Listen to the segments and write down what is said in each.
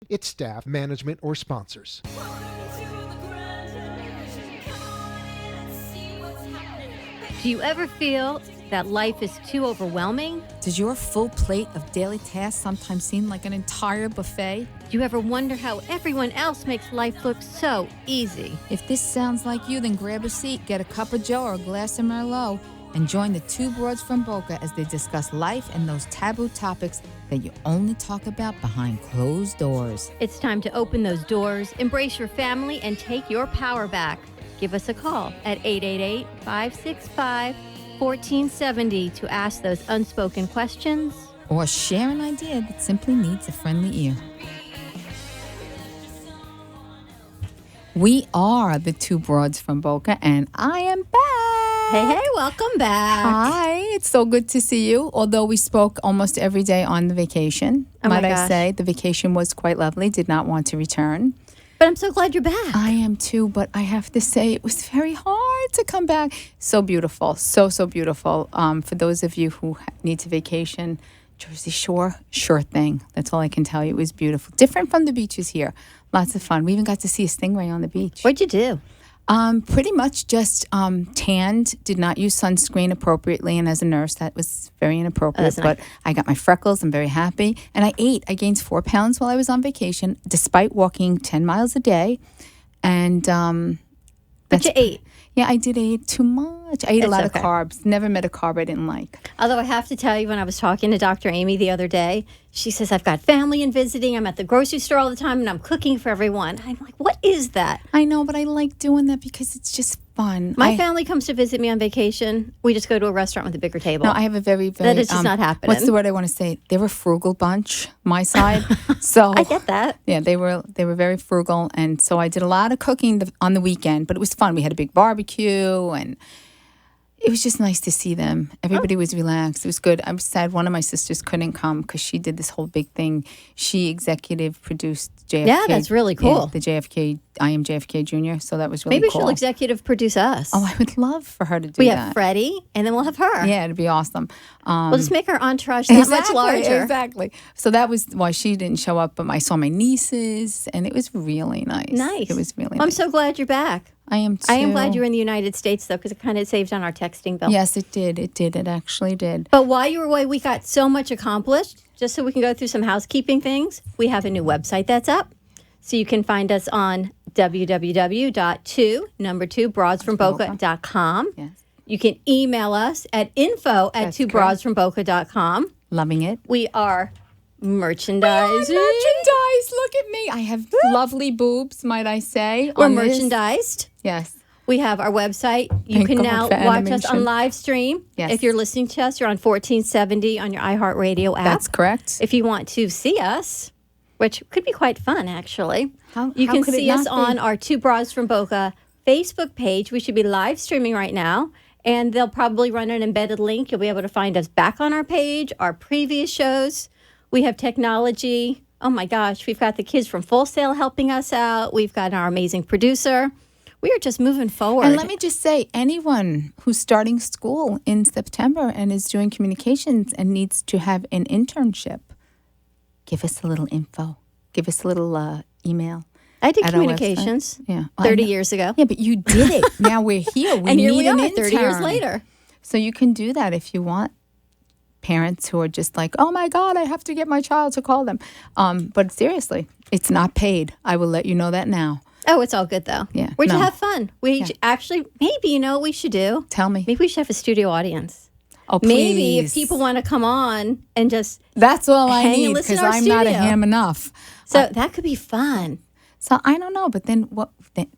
its staff, management, or sponsors. Do you ever feel that life is too overwhelming? Does your full plate of daily tasks sometimes seem like an entire buffet? Do you ever wonder how everyone else makes life look so easy? If this sounds like you, then grab a seat, get a cup of Joe or a glass of Merlot, and join the two broads from Boca as they discuss life and those taboo topics that you only talk about behind closed doors. It's time to open those doors, embrace your family, and take your power back. Give us a call at 888-565-1470 to ask those unspoken questions. Or share an idea that simply needs a friendly ear. We are the two broads from Boca, and I am back. Hey, welcome back. Hi, it's so good to see you. Although we spoke almost every day on the vacation, might I say, the vacation was quite lovely. Did not want to return. But I'm so glad you're back. I am too, but I have to say it was very hard to come back. So beautiful, so beautiful. For those of you who need to vacation, Jersey Shore, sure thing. That's all I can tell you. It was beautiful. Different from the beaches here. Lots of fun. We even got to see a stingray on the beach. What'd you do? Pretty much just tanned, did not use sunscreen appropriately. And as a nurse, that was very inappropriate. But nice. I got my freckles. I'm very happy. And I ate. I gained 4 pounds while I was on vacation, despite walking 10 miles a day. And but you ate. Yeah, I did eat too much. I ate a lot of carbs. Never met a carb I didn't like. Although I have to tell you, when I was talking to Dr. Amy the other day, she says, I've got family and visiting. I'm at the grocery store all the time, and I'm cooking for everyone. I'm like, what is that? I know, but I like doing that because it's just fun. My family comes to visit me on vacation. We just go to a restaurant with a bigger table. No, I have a very, very... That is just not happening. What's the word I want to say? They're a frugal bunch, my side. So I get that. Yeah, they were very frugal, and so I did a lot of cooking on the weekend, but it was fun. We had a big barbecue, and it was just nice to see them. Everybody was relaxed. It was good. I was sad one of my sisters couldn't come because she did this whole big thing. She executive produced JFK. Yeah, that's really cool. Yeah, the JFK, I Am JFK Jr., so that was really Maybe cool. she'll executive produce us. Oh, I would love for her to do that. We have Freddie, and then we'll have her. Yeah, it'd be awesome. We'll just make our entourage that much larger. Exactly. So that was why she didn't show up, but I saw my nieces, and it was really nice. Nice. It was really nice. I'm so glad you're back. I am too. I am glad you're in the United States, though, because it kind of saved on our texting bill. Yes, it did. It did. It actually did. But while you were away, we got so much accomplished. Just so we can go through some housekeeping things, we have a new website that's up. So you can find us on www.2broadsfromboca.com. Yes. You can email us at info@twobroadsfromboca.com. Loving it. We are merchandising. Merchandise. Look at me. I have lovely boobs, might I say. We're merchandised. Yes. We have our website. You can now watch us on live stream. Yes. If you're listening to us, you're on 1470 on your iHeartRadio app. That's correct. If you want to see us, which could be quite fun, actually, you how can could it see us not be? on our Two Broads from Boca Facebook page. We should be live streaming right now, and they'll probably run an embedded link. You'll be able to find us back on our page, our previous shows. We have technology. Oh, my gosh. We've got the kids from Full Sail helping us out. We've got our amazing producer. We are just moving forward. And let me just say, anyone who's starting school in September and is doing communications and needs to have an internship, give us a little info. Give us a little email. I did communications 30 years ago. Yeah, but you did it. Now we're here. We and here need we an are intern. 30 years later. So you can do that if you want. Parents who are just like, oh, my God, I have to get my child to call them. But seriously, it's not paid. I will let you know that now. Oh, it's all good, though. Yeah. We should have fun. We actually, maybe, you know what we should do? Tell me. Maybe we should have a studio audience. Oh, please. Maybe if people want to come on and just That's all I need listen because to our I'm not a studio. ham enough. So that could be fun. So I don't know, but then what?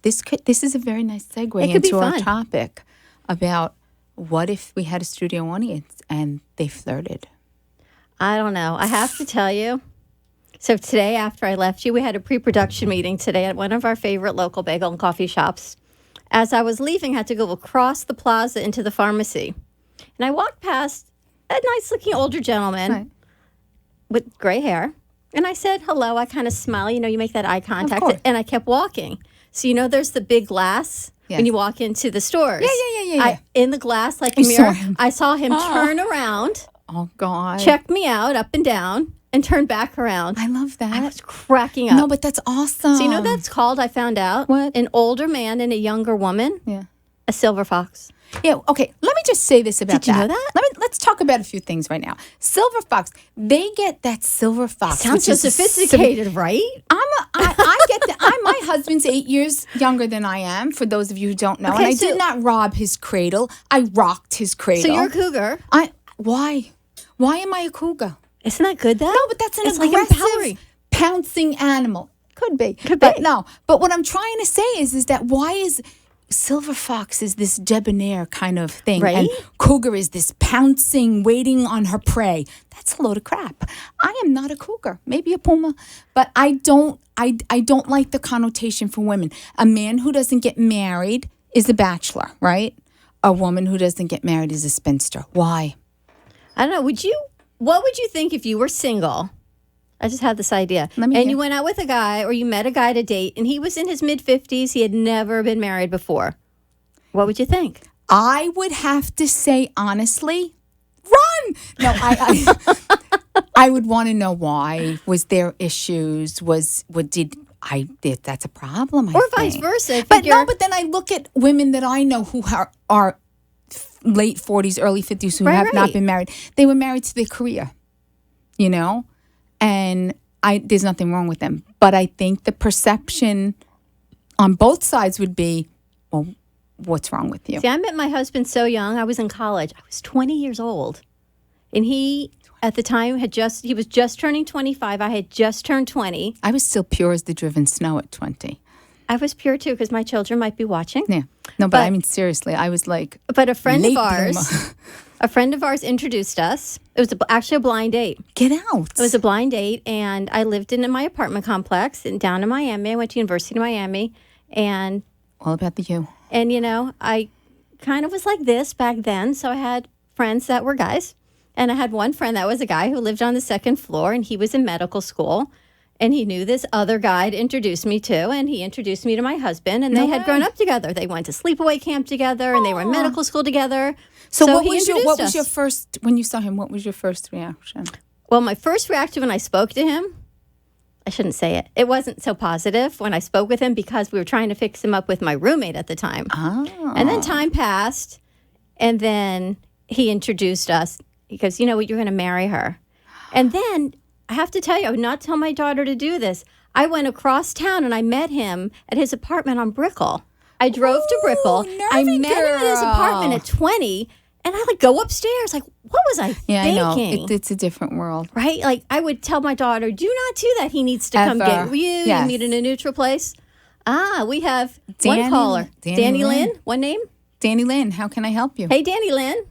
This is a very nice segue It could be into our fun. topic about what if we had a studio audience and they flirted. I don't know. I have to tell you. So today, after I left you, we had a pre-production meeting today at one of our favorite local bagel and coffee shops. As I was leaving, I had to go across the plaza into the pharmacy. And I walked past a nice-looking older gentleman with gray hair. And I said, hello. I kind of smile. You know, you make that eye contact. And I kept walking. So, you know, there's the big glass when you walk into the stores. Yeah. In the glass, like a mirror, I saw him turn around. Oh, God. Check me out up and down. and turned back around. I love that. I was cracking up. No, but that's awesome. So you know what that's called? I found out. What? An older man and a younger woman. Yeah. A silver fox. Yeah, okay. Let me just say this about Did you know that? Let's talk about a few things right now. Silver fox, they get that silver fox. Sounds so sophisticated, right? I get that. My husband's 8 years younger than I am, for those of you who don't know. Okay, and I so- did not rob his cradle. I rocked his cradle. So you're a cougar. Why? Why am I a cougar? Isn't that good though? No, but that's an It's like aggressive, empowering. pouncing animal. Could be. But no. But what I'm trying to say is that why is silver fox is this debonair kind of thing, Right? and cougar is this pouncing, waiting on her prey. That's a load of crap. I am not a cougar, maybe a puma, but I don't like the connotation for women. A man who doesn't get married is a bachelor, right? A woman who doesn't get married is a spinster. Why? I don't know. What would you think if you were single? I just had this idea. Let me and hear. you went out with a guy or you met a guy to date and he was in his mid-50s. He had never been married before. What would you think? I would have to say, honestly, run. No, I would want to know why. Was there issues? That's a problem. Or vice versa. I But figure- but then I look at women that I know who are late 40s, early 50s who have not right. been married. They were married to their career, and there's nothing wrong with them. But I think the perception on both sides would be, well, what's wrong with you? See, I met my husband so young. I was in college. I was 20 years old. And he, at the time, he was just turning 25. I had just turned 20. I was still pure as the driven snow at 20. I was pure too because my children might be watching. Yeah. No, but But- I mean, seriously, I was like, But a friend of Late ours, bloomer. a friend of ours introduced us. It was actually a blind date. get out. It was a blind date, and I lived in my apartment complex down in Miami. I went to University of Miami, and all about the you. I kind of was like this back then. So I had friends that were guys, and I had one friend that was a guy who lived on the second floor, and he was in medical school. And he knew this other guy to introduce me to, and he introduced me to my husband, and they had grown up together. They went to sleepaway camp together, and they were in medical school together. So what he was introduced us. your first, when you saw him, what was your first reaction? Well, my first reaction when I spoke to him, I shouldn't say it. It wasn't so positive when I spoke with him because we were trying to fix him up with my roommate at the time. Oh. And then time passed, and then he introduced us. He goes, you know what, you're going to marry her. And then I have to tell you, I would not tell my daughter to do this. I went across town and I met him at his apartment on Brickell. I drove to Brickell. I nervy met him at his girl. apartment at 20, and I go upstairs. Like, what was I Yeah, thinking? I know. It's a different world. Right? Like, I would tell my daughter, do not do that. He needs to come Ever. get you. Yes. You meet in a neutral place. We have Danny- one caller. Danny Danny Lynn. Lynn. One name? Danny Lynn, how can I help you? Hey, Danny Lynn.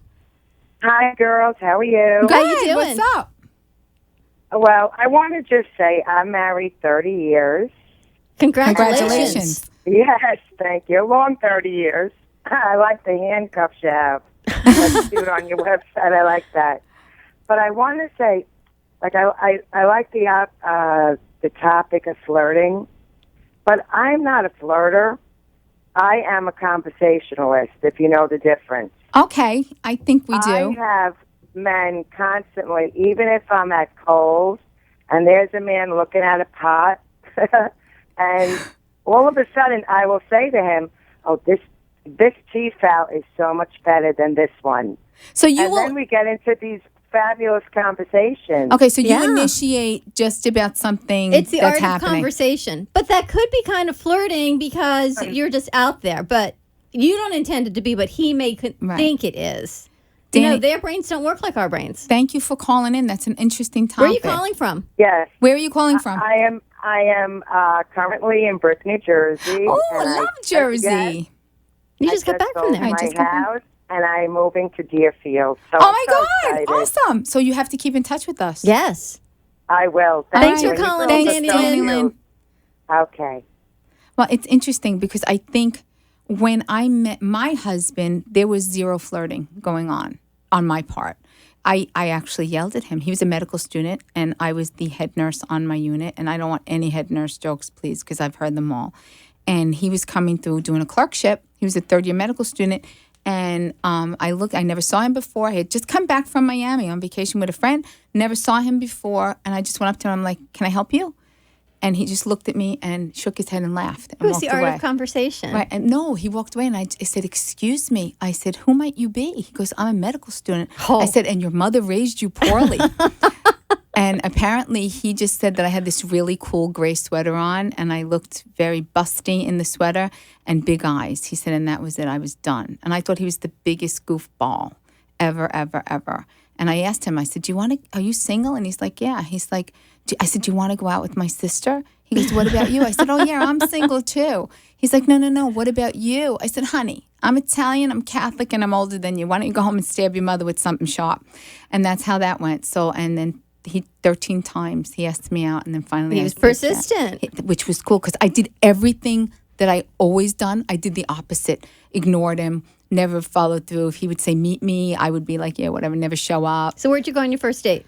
Hi, girls. How are you? How you doing? What's up? Well, I want to just say I'm married 30 years. Congratulations. Yes, thank you. Long 30 years. I like the handcuffs you have. That's cute on your website. I like that. But I want to say, like, I like the topic of flirting, but I'm not a flirter. I am a conversationalist, if you know the difference. Okay, I think we do. I have men constantly, even if I'm at Kohl's and there's a man looking at a pot, and all of a sudden I will say to him, "Oh, this cheese fowl is so much better than this one." So you And will. then we get into these fabulous conversations. Okay, so you Yeah. initiate just about something It's the that's art happening. of conversation. But that could be kind of flirting because you're just out there. But you don't intend it to be, but he may Right. think it is. Danny- Their brains don't work like our brains. Thank you for calling in. That's an interesting Where topic. are you calling from? Yes, Where are you calling from? I am currently in Brick, New Jersey. Oh, I and love Yes, Jersey. You just got back from sold there. I my just got back. house, and I'm moving to Deerfield. So Oh I'm my so God! excited. Awesome. So you have to keep in touch with us. Yes. I will. Thanks All for right. calling Thanks, in, Danny Danny Lynn. Lynn. Okay. Well, it's interesting because I think when I met my husband, there was zero flirting going on my part. I actually yelled at him. He was a medical student, and I was the head nurse on my unit. And I don't want any head nurse jokes, please, because I've heard them all. And he was coming through doing a clerkship. He was a third-year medical student, And I never saw him before. I had just come back from Miami on vacation with a friend, never saw him before. And I just went up to him, I'm like, can I help you? And he just looked at me and shook his head and laughed and It was walked the art away. of conversation. Right. And no, he walked away and I said, excuse me. I said, who might you be? He goes, I'm a medical student. Oh. I said, and your mother raised you poorly. And apparently he just said that I had this really cool gray sweater on and I looked very busty in the sweater and big eyes. He said, and that was it. I was done. And I thought he was the biggest goofball ever, ever, ever. And I asked him, I said, are you single? And he's like, yeah. He's like, I said, do you want to go out with my sister? He goes, what about you? I said, oh, yeah, I'm single too. He's like, no. What about you? I said, honey, I'm Italian, I'm Catholic, and I'm older than you. Why don't you go home and stab your mother with something sharp? And that's how that went. So, and then 13 times he asked me out, and then finally He I was said persistent. that, which was cool because I did everything that I always done. I did the opposite, ignored him, never followed through. If he would say meet me, I would be like, yeah, whatever, never show up. So where'd you go on your first date?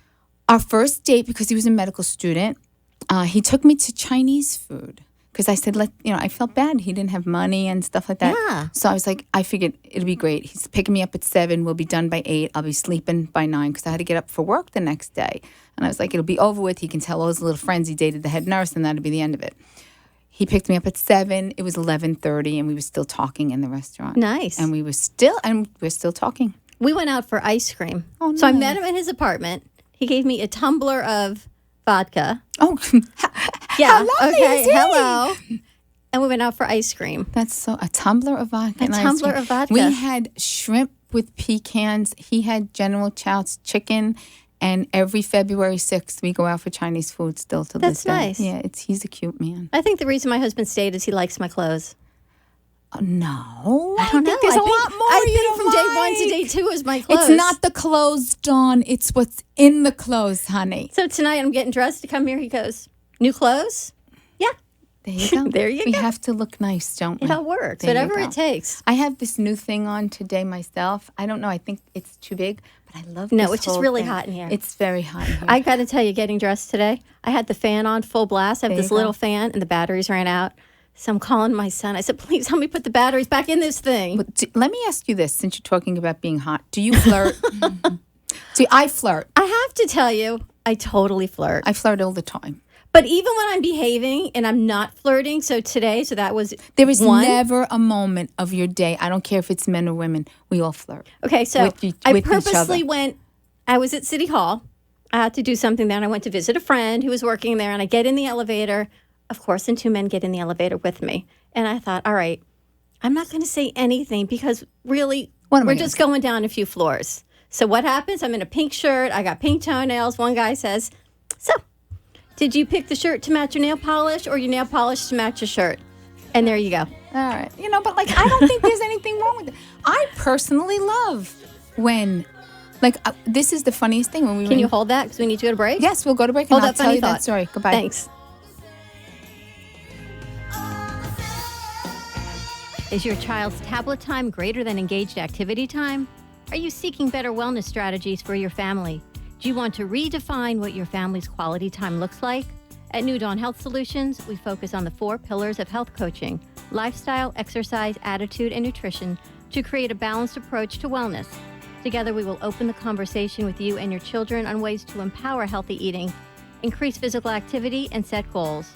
Our first date, because he was a medical student, he took me to Chinese food. Because I said, I felt bad. He didn't have money and stuff like that. Yeah. So I was like, I figured it'll be great. He's picking me up at 7. We'll be done by 8. I'll be sleeping by 9 because I had to get up for work the next day. And I was like, it'll be over with. He can tell all his little friends he dated the head nurse, and that'll be the end of it. He picked me up at 7. It was 11:30, and we were still talking in the restaurant. Nice. And we're still talking. We went out for ice cream. Oh, So I nice. met him in his apartment. He gave me a tumbler of vodka. Oh, Yeah. how lovely Okay. is he? Hello. And we went out for ice cream. That's so a tumbler of vodka. A and ice tumbler cream. of vodka. We had shrimp with pecans. He had General Chow's chicken, and every February 6th we go out for Chinese food still to That's this day. nice. Yeah, he's a cute man. I think the reason my husband stayed is he likes my clothes. Oh, no, I don't know. There's I a think- lot more. I you think don't from day one to like. day 2 is my clothes. It's not the clothes, Dawn. It's what's in the clothes, honey. So tonight I'm getting dressed to come here. He goes, new clothes? Yeah. There you go. There you we go. have to look nice, don't we? It all works. There you Whatever go. it takes. I have this new thing on today myself. I don't know. I think it's too big, but I love No, this it's just whole really thing. hot in here. It's very hot in here. I got to tell you, getting dressed today, I had the fan on full blast. I have There this you go. little fan, and the batteries ran out. So I'm calling my son. I said, please help me put the batteries back in this thing. Let me ask you this, since you're talking about being hot. Do you flirt? See, I flirt. I have to tell you, I totally flirt. I flirt all the time. But even when I'm behaving and I'm not flirting, so that was There is one. never a moment of your day, I don't care if it's men or women, we all flirt. Okay, so with each I other. purposely went, I was at City Hall. I had to do something there, and I went to visit a friend who was working there, and I get in the elevator, of course, and 2 men get in the elevator with me. And I thought, all right, I'm not going to say anything because really, What am I we're gonna just going down a few floors. So what happens? I'm in a pink shirt. I got pink toenails. One guy says, so did you pick the shirt to match your nail polish or your nail polish to match your shirt? And there you go. All right. But I don't think there's anything wrong with it. I personally love when, this is the funniest thing when we Can you hold that? Because we need to go to break. Yes, we'll go to break Hold and I'll that tell funny you thought. that story. Goodbye. Thanks. Is your child's tablet time greater than engaged activity time? Are you seeking better wellness strategies for your family? Do you want to redefine what your family's quality time looks like? At New Dawn Health Solutions, we focus on the 4 pillars of health coaching: lifestyle, exercise, attitude, and nutrition to create a balanced approach to wellness. Together, we will open the conversation with you and your children on ways to empower healthy eating, increase physical activity, and set goals.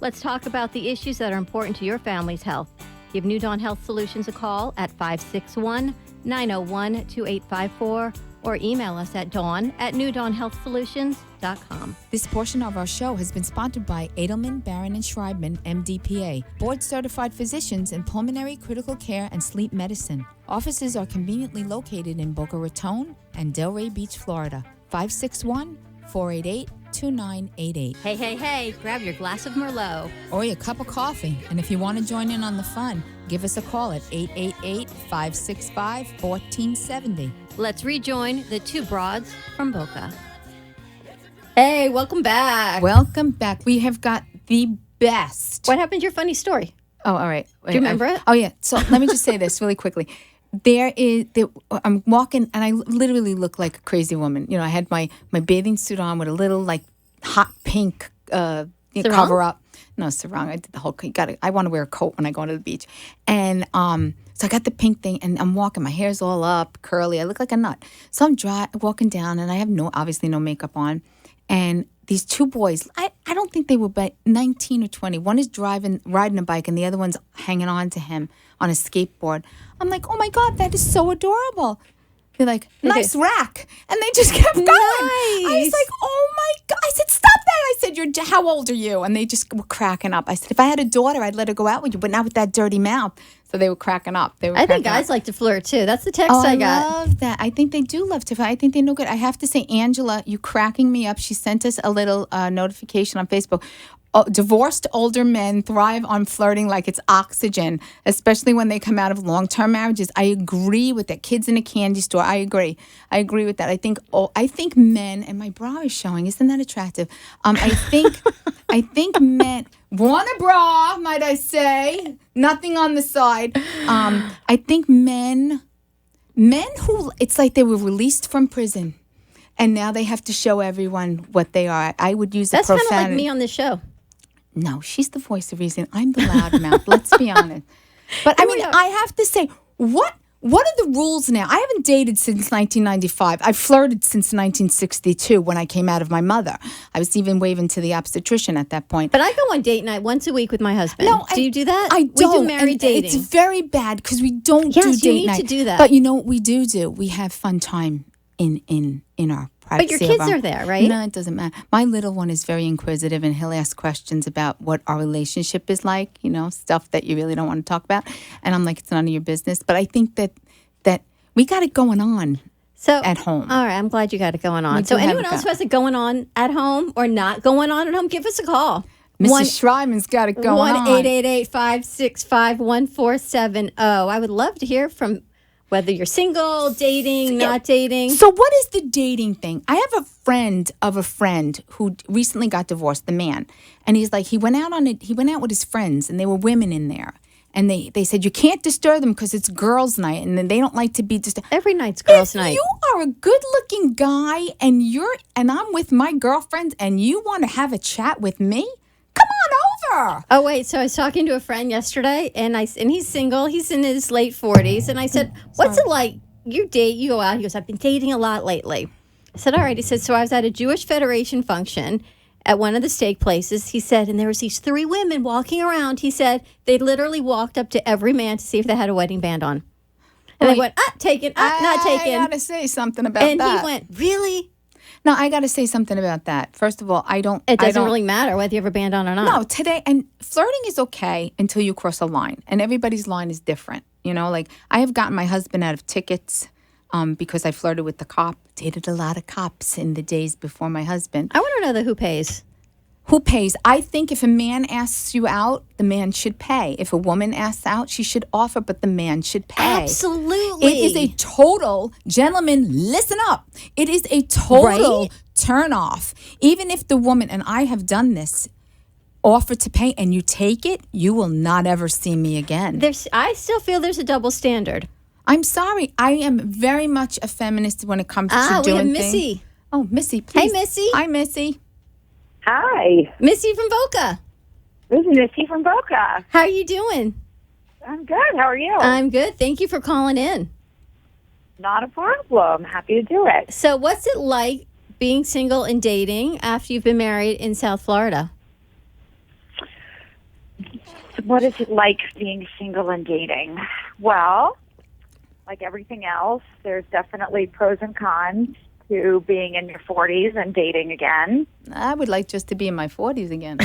Let's talk about the issues that are important to your family's health. Give New Dawn Health Solutions a call at 561-901-2854 or email us at dawn@newdawnhealthsolutions.com. This portion of our show has been sponsored by Edelman, Barron, and Schreibman, MDPA, board-certified physicians in pulmonary critical care and sleep medicine. Offices are conveniently located in Boca Raton and Delray Beach, Florida. 561-488-2988. Hey, grab your glass of Merlot. Or your cup of coffee. And if you want to join in on the fun, give us a call at 888-565-1470. Let's rejoin the 2 broads from Boca. Hey, welcome back. Welcome back. We have got the best. What happened to your funny story? Oh, all right. Do you remember it? Oh, yeah. So let me just say this really quickly. I'm walking, and I literally look like a crazy woman. I had my bathing suit on with a little hot pink cover up. No, sarong. I did the whole. I want to wear a coat when I go to the beach, and so So I got the pink thing, and I'm walking. My hair's all up, curly. I look like a nut. So I'm walking down, and I have obviously no makeup on. And these two boys, I don't think they were but 19 or 20. One is riding a bike, and the other one's hanging on to him on a skateboard. I'm like, oh my God, that is so adorable. They're like, nice rack. And they just kept going. I was like, oh my God. I said, stop that. I said, how old are you? And they just were cracking up. I said, if I had a daughter, I'd let her go out with you, but not with that dirty mouth. So they were cracking up. I think guys like to flirt too. That's the text I got. I love that. I think they do love to flirt. I think they know good. I have to say, Angela, you cracking me up. She sent us a little notification on Facebook. Divorced older men thrive on flirting like it's oxygen, especially when they come out of long-term marriages. I agree with that. Kids in a candy store. I agree with that. I think men, and my bra is showing. Isn't that attractive? I think men want a bra, might I say? Nothing on the side. I think men who it's like they were released from prison, and now they have to show everyone what they are. I would use that's profanity. kind of like me on this show. No, she's the voice of reason. I'm the loudmouth. Let's be honest. But I mean, I have to say, what are the rules now? I haven't dated since 1995. I've flirted since 1962 when I came out of my mother. I was even waving to the obstetrician at that point. But I go on date night once a week with my husband. No, do you do that? I don't. We do married dating. It's very bad because we don't yes, do date you need night. to do that. But you know what we do? We have fun time in our But your kids are there, right? No, it doesn't matter. My little one is very inquisitive, and he'll ask questions about what our relationship is like, stuff that you really don't want to talk about. And I'm like, it's none of your business. But I think that we got it going on at home. All right, I'm glad you got it going on. So anyone else who has it going on at home or not going on at home, give us a call. Mrs. Schreiman's got it going on. 1-888-565-1470. I would love to hear from whether you're single, dating, not dating. So what is the dating thing? I have a friend of a friend who recently got divorced, the man. And he's like, he went out with his friends, and there were women in there. And they said, you can't disturb them because it's girls' night, and then they don't like to be disturbed. Every night's girls' night. If you are a good-looking guy and I'm with my girlfriends and you want to have a chat with me, come on over. Oh, wait. So I was talking to a friend yesterday, and he's single. He's in his late 40s. And I said, what's it like? You go out. He goes, I've been dating a lot lately. I said, all right. He said, so I was at a Jewish Federation function at one of the steak places. He said, and there was these 3 women walking around. He said, they literally walked up to every man to see if they had a wedding band on. And they went, taken, not taken. I got to say something about that. And he went, really? No, I got to say something about that. First of all, It doesn't really matter whether you have a band on or not. No, today, and flirting is okay until you cross a line, and everybody's line is different. Like I have gotten my husband out of tickets because I flirted with the cop. Dated a lot of cops in the days before my husband. I want to know who pays. Who pays? I think if a man asks you out, the man should pay. If a woman asks out, she should offer, but the man should pay. Absolutely. It is a total, gentlemen, listen up. It is a total turn off. Even if the woman, and I have done this, offer to pay and you take it, you will not ever see me again. I still feel there's a double standard. I'm sorry. I am very much a feminist when it comes to doing things. We have Missy. Oh, Missy, please. Hey, Missy. Hi, Missy. Hi. Missy from Boca. This is Missy from Boca. How are you doing? I'm good. How are you? I'm good. Thank you for calling in. Not a problem. Happy to do it. So what's it like being single and dating after you've been married in South Florida? What is it like being single and dating? Well, like everything else, there's definitely pros and cons to being in your 40s and dating again. I would like just to be in my 40s again.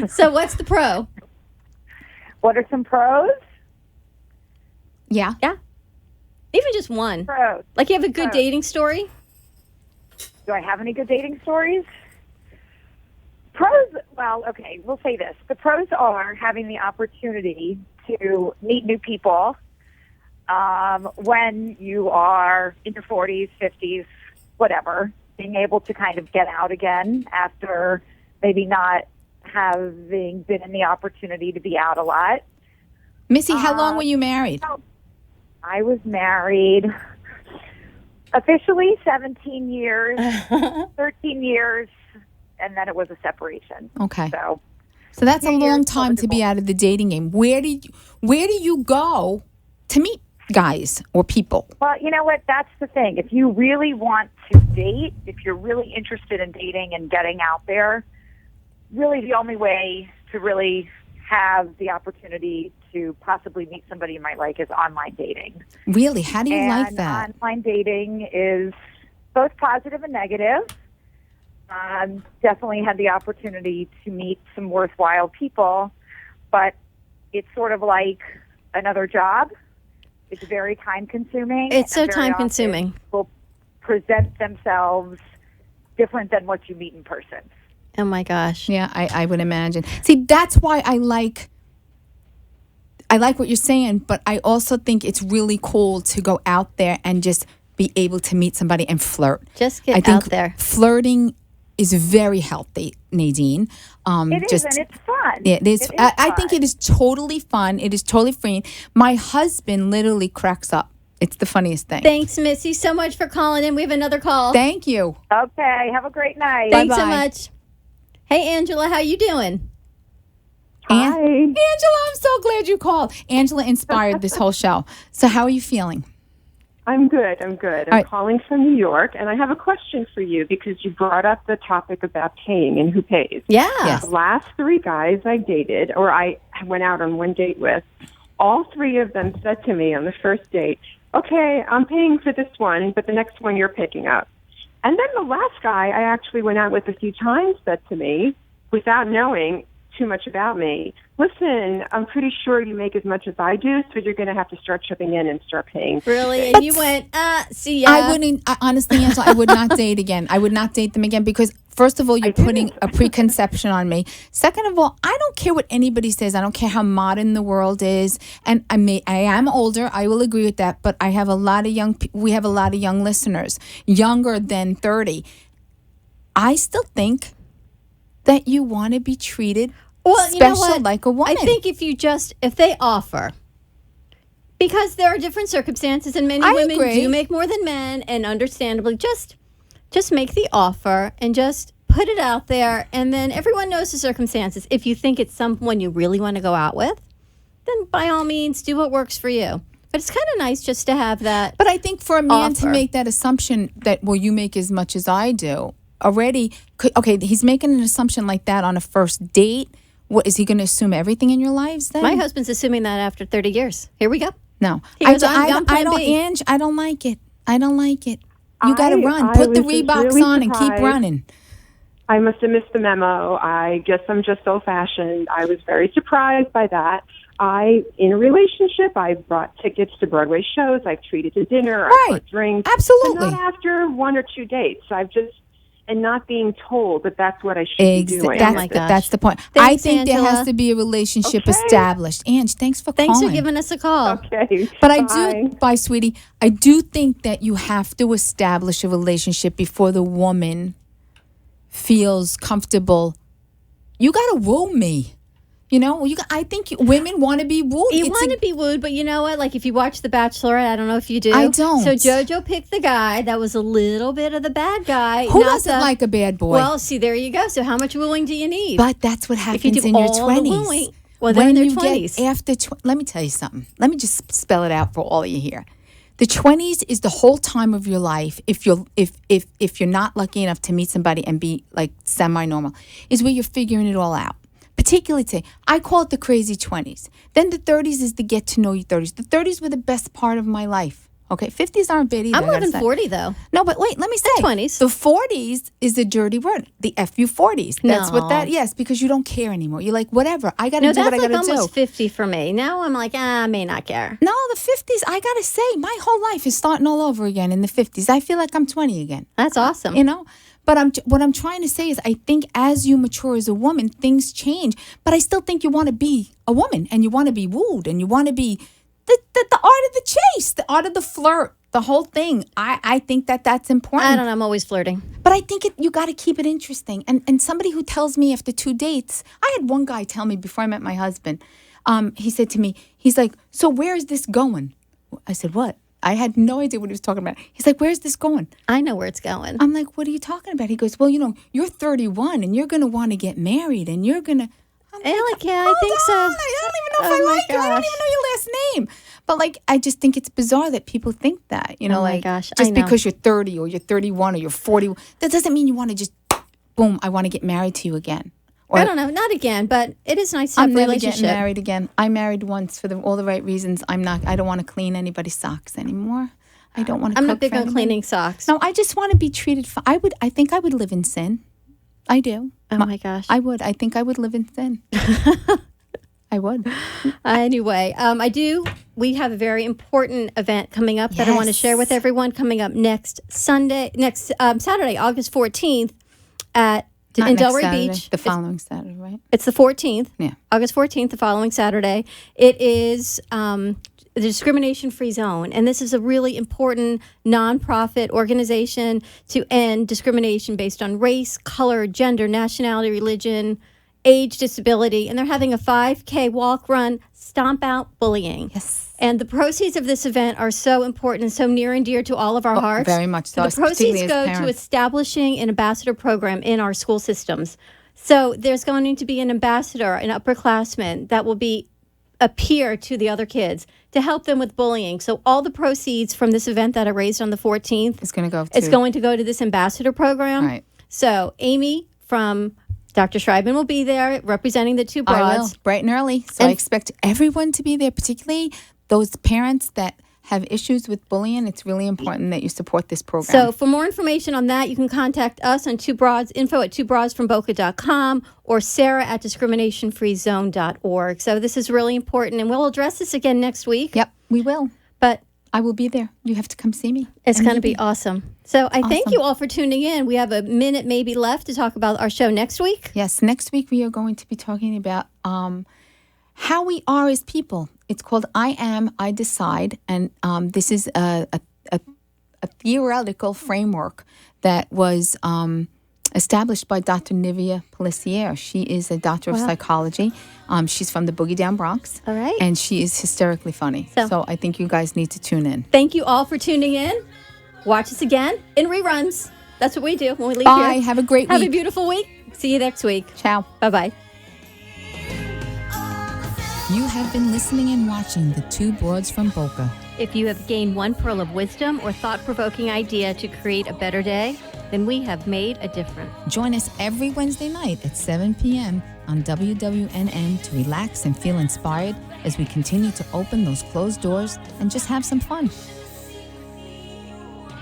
So what's the pro? What are some pros? Yeah. Even just one. Pros. Like you have a good dating story? Do I have any good dating stories? Pros, well, okay, we'll say this. The pros are having the opportunity to meet new people when you are in your 40s, 50s, whatever, being able to kind of get out again after maybe not having been in the opportunity to be out a lot. Missy, how long were you married? I was married officially 17 years, 13 years, and then it was a separation. Okay. So So that's a few long years time to be out of the dating game. Where do you go to meet guys or people? Well, you know what? That's the thing. If you really want to date, if you're really interested in dating and getting out there, really the only way to really have the opportunity to possibly meet somebody you might like is online dating. Really? How do you like And that? online dating is both positive and negative. Definitely had the opportunity to meet some worthwhile people, but it's sort of like another job. It's very time consuming. It's so and very time often consuming. People present themselves different than what you meet in person. Oh my gosh. Yeah, I would imagine. See, that's why I like what you're saying, but I also think it's really cool to go out there and just be able to meet somebody and flirt. Just I get think out there. flirting is very healthy, Nadine. It is, and it's fun. Yeah, it is. It is I think fun. it is totally fun. It is totally free. My husband literally cracks up. It's the funniest thing. Thanks, Missy, so much for calling in. We have another call. Thank you. Okay, have a great night. Thanks so Bye-bye. much. Hey, Angela, how you doing? Hi. Angela, I'm so glad you called. Angela inspired this whole show. So how are you feeling? I'm good. I'm right. calling from New York, and I have a question for you because you brought up the topic about paying and who pays. Yeah. Yes. The last 3 guys I dated, or I went out on one date with, all 3 of them said to me on the first date, okay, I'm paying for this one, but the next one you're picking up. And then the last guy I actually went out with a few times said to me, without knowing too much about me, listen, I'm pretty sure you make as much as I do, so you're going to have to start chipping in and start paying. Really? And you went, see ya. I wouldn't, honestly, Angela, I would not date again. I would not date them again because, first of all, you're putting a preconception on me. Second of all, I don't care what anybody says. I don't care how modern the world is. And I am older. I will agree with that. But I have a lot of we have a lot of young listeners, younger than 30. I still think that you want to be treated Well, you know special what? like a woman. I think if they offer, because there are different circumstances and many I women agree. do make more than men, and understandably, just make the offer and just put it out there, and then everyone knows the circumstances. If you think it's someone you really want to go out with, then by all means do what works for you. But it's kind of nice just to have that. But I think for a man to offer. make that assumption that, well, you make as much as I do, already, okay, he's making an assumption like that on a first date. What, is he going to assume everything in your lives then? My husband's assuming that after 30 years. Here we go. No. He goes, I'm plan don't, B. Ange, I don't like it. I don't like it. You got to run. I Put the was just Reeboks really on and keep surprised. running. I must have missed the memo. I guess I'm just old-fashioned. I was very surprised by that. In a relationship, I brought tickets to Broadway shows. I've treated to dinner. I Right. bought drinks. Absolutely. But not after 1 or 2 dates. And not being told that that's what I should be doing. Oh my gosh. That's the point. Thanks, I think there Angela. has to be a relationship Okay. established. Ange, thanks for Thanks calling. for giving us a call. Okay. But I Bye. do, bye, sweetie. I do think that you have to establish a relationship before the woman feels comfortable. You got to woo me. You know, I think women want to be wooed. You It's want to be wooed, but you know what? Like if you watch The Bachelorette, I don't know if you do. I don't. So JoJo picked the guy that was a little bit of the bad guy. Who not doesn't like a bad boy? Well, see, there you go. So how much wooing do you need? But that's what happens if you do in your all the 20s. wooing, well, they're in their you 20s. get after let me tell you something. Let me just spell it out for all of you here. The 20s is the whole time of your life. If you're not lucky enough to meet somebody and be like semi-normal, is where you're figuring it all out. Particularly today, I call it the crazy 20s. Then the 30s is the get to know you 30s. The 30s were the best part of my life. Okay, 50s aren't bad either. I'm I gotta living say. 40 though. No, but wait, let me say. 20s. The 40s is the dirty word. The FU 40s. That's what that, No. yes, because you don't care anymore. You're like, whatever. I got to No, do what that's I like got to do. almost 50 for me. Now I'm like, I may not care. No, the 50s, I got to say, my whole life is starting all over again in the 50s. I feel like I'm 20 again. That's awesome. You know? But what I'm trying to say is I think as you mature as a woman, things change. But I still think you want to be a woman and you want to be wooed and you want to be the art of the chase, the art of the flirt, the whole thing. I think that's important. I don't know. I'm always flirting. But I think you got to keep it interesting. And somebody who tells me after 2 dates, I had one guy tell me before I met my husband, he said to me, he's like, so where is this going? I said, what? I had no idea what he was talking about. He's like, where's this going? I know where it's going. I'm like, what are you talking about? He goes, well, you're 31 and you're going to want to get married and you're going to, Yeah, I think so. I don't even know if Oh, I my like you. I don't gosh. even know your last name. But like, I just think it's bizarre that people think that, Oh, my like, gosh, I just know. because you're 30 or you're 31 or you're 40, that doesn't mean you want to just, boom, I want to get married to you again. Or I don't know, not again, but it is nice to I'm have a never relationship. getting married again. I married once for all the right reasons. I don't want to clean anybody's socks anymore. I don't want to. I'm cook not big for on anybody. cleaning socks. No, I just want to be treated. I think I would live in sin. I do. Oh my gosh. I would. I think I would live in sin. I would. Anyway, we have a very important event coming up that I want to Yes. share with everyone coming up next Saturday, August 14th Not in next Delray Saturday, Beach. the following Saturday, right? It's the 14th. Yeah. August 14th, the following Saturday. It is the discrimination-free zone, and this is a really important nonprofit organization to end discrimination based on race, color, gender, nationality, religion, age, disability, and they're having a 5K walk, run, stomp out bullying. Yes. And the proceeds of this event are so important and so near and dear to all of our hearts. very much so, The particularly proceeds as go to parents. establishing an ambassador program in our school systems. So there's going to be an ambassador, an upperclassman that will appear to the other kids to help them with bullying. So all the proceeds from this event that I raised on the 14th It's going to go. is going to go to this ambassador program. Right. So Amy from Dr. Schreiben will be there representing the two broads. I will, bright and early. So I And- expect everyone to be there, particularly those parents that have issues with bullying. It's really important that you support this program. So for more information on that, you can contact us on info@twobroadsfromboca.com or Sarah at discriminationfreezone.org. So this is really important, and we'll address this again next week. Yep, we will. But I will be there. You have to come see me. it's And going to maybe- be awesome. So I thank Awesome. you all for tuning in. We have a minute maybe left to talk about our show next week. Yes, next week we are going to be talking about how we are as people. It's called I Am, I Decide. And this is a theoretical framework that was established by Dr. Nivea Pelissier. She is a doctor of psychology. She's from the Boogie Down Bronx. All right. And she is hysterically funny. So- So I think you guys need to tune in. Thank you all for tuning in. Watch us again in reruns. That's what we do when we leave Bye. here. Have a great Have a week. beautiful week. See you next week. Ciao. Bye-bye. You have been listening and watching The Two Broads from Boca. If you have gained one pearl of wisdom or thought-provoking idea to create a better day, then we have made a difference. Join us every Wednesday night at 7 p.m. on WWNN to relax and feel inspired as we continue to open those closed doors and just have some fun.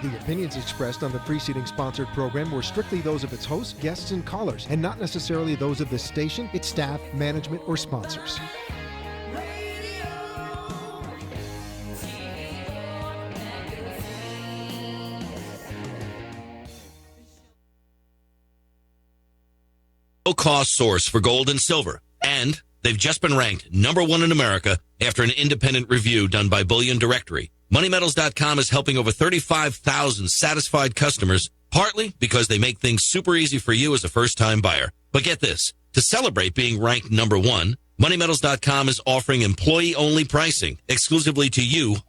The opinions expressed on the preceding sponsored program were strictly those of its hosts, guests, and callers, and not necessarily those of the station, its staff, management, or sponsors. Low-cost source for gold and silver. And they've just been ranked #1 in America after an independent review done by Bullion Directory. MoneyMetals.com is helping over 35,000 satisfied customers, partly because they make things super easy for you as a first-time buyer. But get this, to celebrate being ranked #1, MoneyMetals.com is offering employee-only pricing exclusively to you,